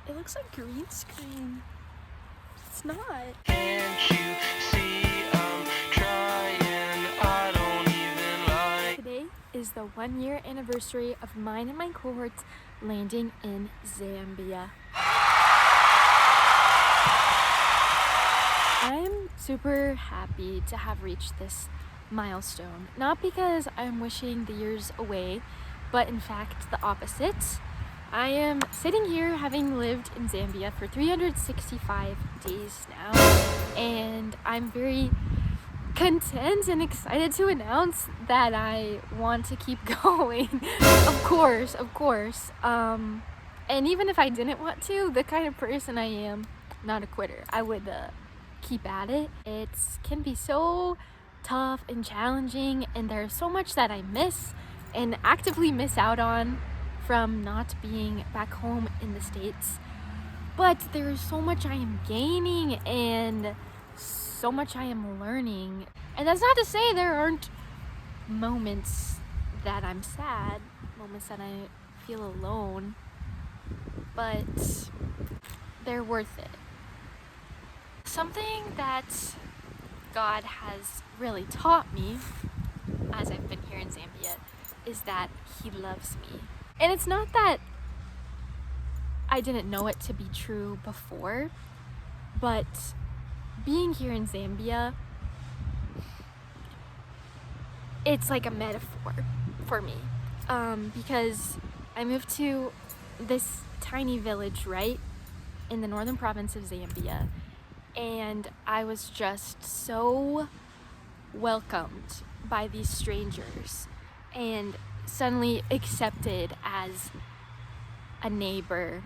It looks like green screen. It's not. Can't you see I'm trying? I don't even like. Today is the 1-year anniversary of mine and my cohorts landing in Zambia. I'm super happy to have reached this milestone. Not because I'm wishing the years away, but in fact the opposite. I am sitting here having lived in Zambia for 365 days now, and I'm very content and excited to announce that I want to keep going. Of course. And even if I didn't want to, the kind of person I am, not a quitter. I would keep at it. It can be so tough and challenging, and there's so much that I miss and actively miss out on from not being back home in the States. But there's so much I am gaining and so much I am learning. And that's not to say there aren't moments that I'm sad, moments that I feel alone, but they're worth it. Something that God has really taught me as I've been here in Zambia is that He loves me. And it's not that I didn't know it to be true before, but being here in Zambia, it's like a metaphor for me, because I moved to this tiny village right in the northern province of Zambia, and I was just so welcomed by these strangers and suddenly accepted as a neighbor,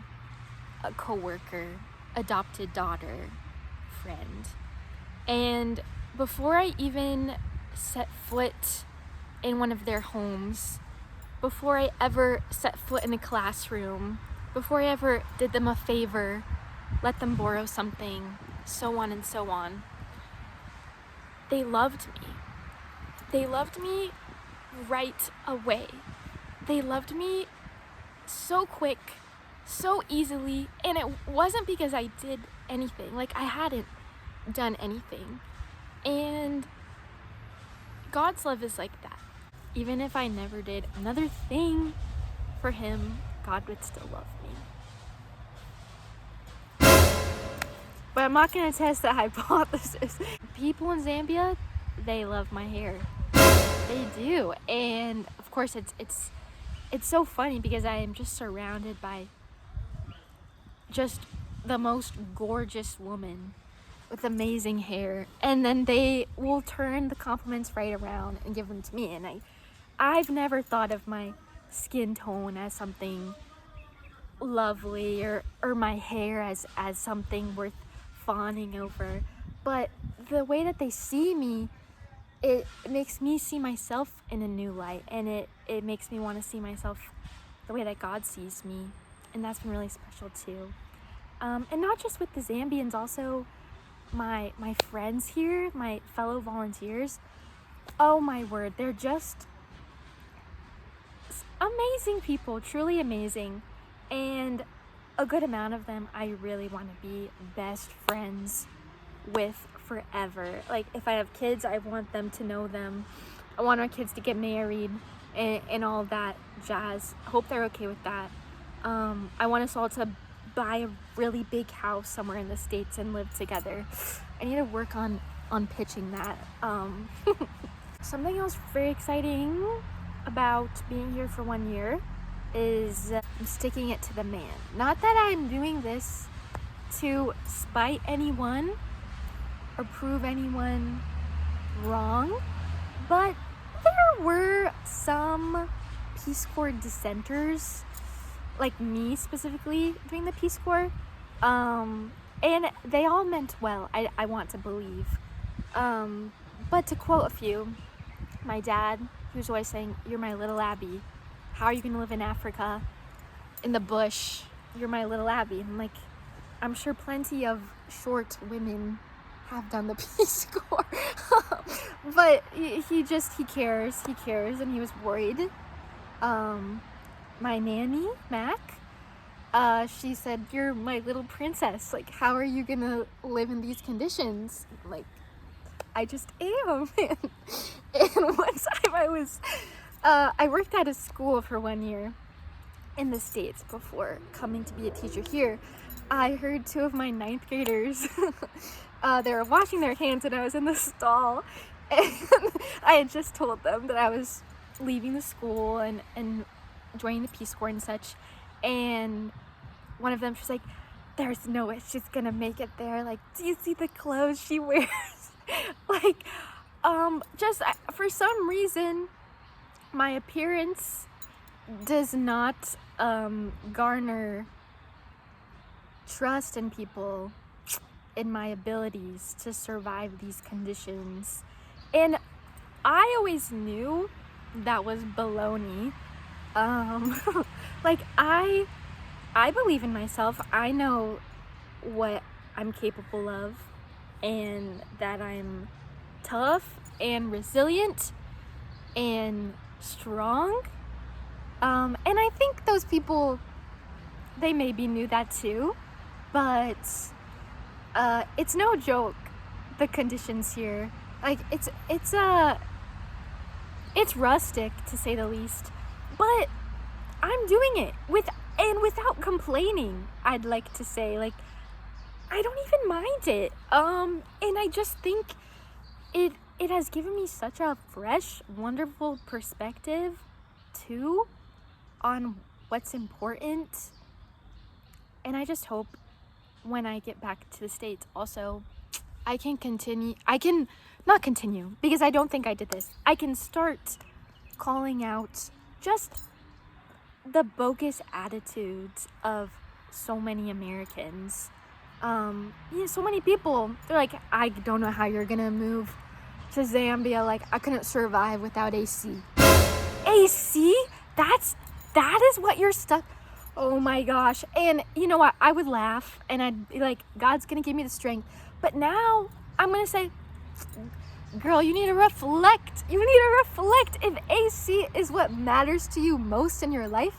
a coworker, adopted daughter, friend. And before I even set foot in one of their homes, before I ever set foot in a classroom, before I ever did them a favor, let them borrow something, so on and so on, they loved me. They loved me right away. They loved me so quick, so easily, and it wasn't because I did anything. Like, I hadn't done anything. And God's love is like that. Even if I never did another thing for Him, God would still love me. But I'm not going to test that hypothesis. People in Zambia, they love my hair. They do. And of course it's so funny because I am just surrounded by just the most gorgeous woman with amazing hair, and then they will turn the compliments right around and give them to me. And I've never thought of my skin tone as something lovely or my hair as something worth fawning over, but the way that they see me, it makes me see myself in a new light, and it makes me want to see myself the way that God sees me, and that's been really special too. And not just with the Zambians, also my friends here, my fellow volunteers. Oh my word, they're just amazing people, truly amazing. And a good amount of them I really want to be best friends with forever. Like, if I have kids, I want them to know them. I want my kids to get married and all that jazz. I hope they're okay with that. I want us all to buy a really big house somewhere in the States and live together. I need to work on pitching that. Something else very exciting about being here for 1 year is I'm sticking it to the man. Not that I'm doing this to spite anyone or prove anyone wrong, but there were some Peace Corps dissenters, like me specifically, during the Peace Corps, and they all meant well, I want to believe. But to quote a few, my dad, he was always saying, "You're my little Abby. How are you going to live in Africa, in the bush? You're my little Abby." And like, I'm sure plenty of short women have done the Peace Corps. But he cares, and he was worried. My nanny, Mac, she said, "You're my little princess. Like, how are you gonna live in these conditions?" Like, I just am. And one time I worked at a school for 1 year in the States before coming to be a teacher here. I heard two of my ninth graders, they were washing their hands and I was in the stall. And I had just told them that I was leaving the school and joining the Peace Corps and such. And one of them, she's like, "There's no way she's gonna make it there. Like, do you see the clothes she wears?" Like, just for some reason, my appearance does not garner trust in people in my abilities to survive these conditions. And I always knew that was baloney. Like, I believe in myself. I know what I'm capable of and that I'm tough and resilient and strong. And I think those people, they maybe knew that too, but it's no joke, the conditions here. Like, it's rustic, to say the least, but I'm doing it without complaining. I'd like to say, like, I don't even mind it. And I just think it has given me such a fresh, wonderful perspective too on what's important. And I just hope when I get back to the States also, I can not continue, because I don't think I did this. I can start calling out just the bogus attitudes of so many Americans. So many people, they're like, "I don't know how you're gonna move to Zambia. Like, I couldn't survive without AC." AC? That is what you're stuck. Oh my gosh. And you know what? I would laugh and I'd be like, God's gonna give me the strength. But now I'm gonna say, girl, you need to reflect. You need to reflect if AC is what matters to you most in your life.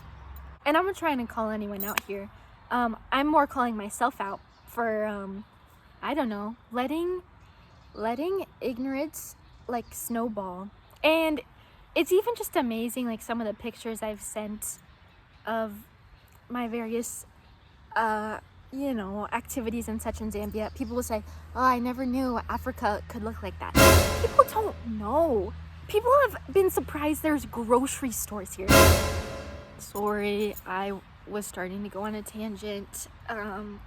And I'm not trying to call anyone out here. I'm more calling myself out for, I don't know, letting ignorance like snowball. And it's even just amazing, like some of the pictures I've sent of my various activities and such in Zambia. People will say, "Oh, I never knew Africa could look like that." People don't know. People have been surprised there's grocery stores here. Sorry, I was starting to go on a tangent.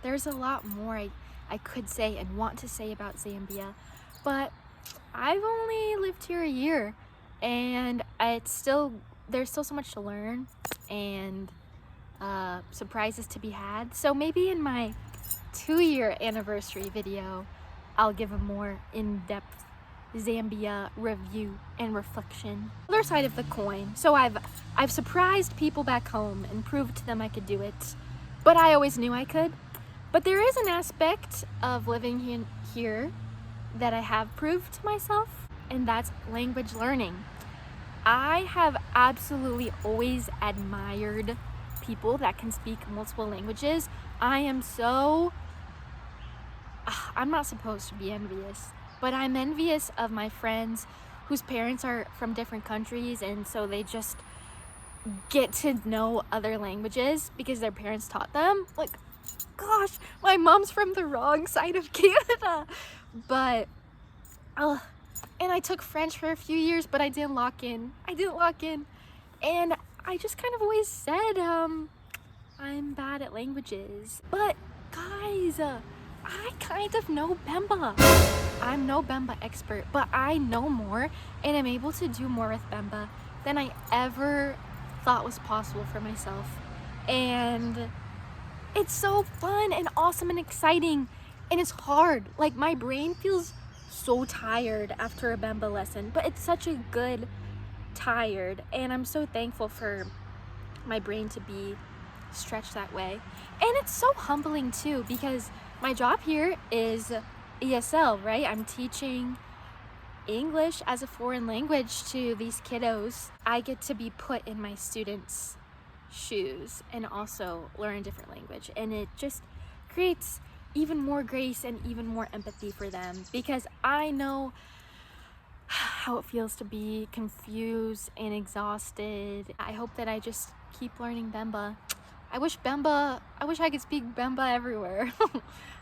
There's a lot more I could say and want to say about Zambia, but I've only lived here a year, and there's still so much to learn and surprises to be had. So maybe in my 2-year anniversary video, I'll give a more in-depth Zambia review and reflection. Other side of the coin. So I've surprised people back home and proved to them I could do it, but I always knew I could. But there is an aspect of living here that I have proved to myself, and that's language learning. I have absolutely always admired people that can speak multiple languages. I'm not supposed to be envious, but I'm envious of my friends whose parents are from different countries, and so they just get to know other languages because their parents taught them. Like, gosh, my mom's from the wrong side of Canada. But and I took French for a few years, but I didn't lock in. And I just kind of always said, I'm bad at languages. But guys, I kind of know Bemba. I'm no Bemba expert, but I know more, and I'm able to do more with Bemba than I ever thought was possible for myself. And it's so fun and awesome and exciting, and it's hard. Like, my brain feels so tired after a Bemba lesson, but it's such a good tired, and I'm so thankful for my brain to be stretched that way. And it's so humbling too, because my job here is ESL, right? I'm teaching English as a foreign language to these kiddos. I get to be put in my students' shoes and also learn a different language, and it just creates even more grace and even more empathy for them, because I know how it feels to be confused and exhausted. I hope that I just keep learning Bemba. I wish I could speak Bemba everywhere.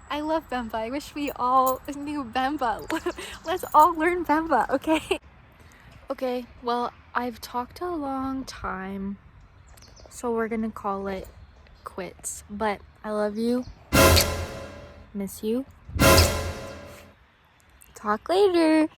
I love Bemba. I wish we all knew Bemba. Let's all learn Bemba, okay? Okay, well, I've talked a long time, so we're gonna call it quits. But I love you. Miss you. Talk later.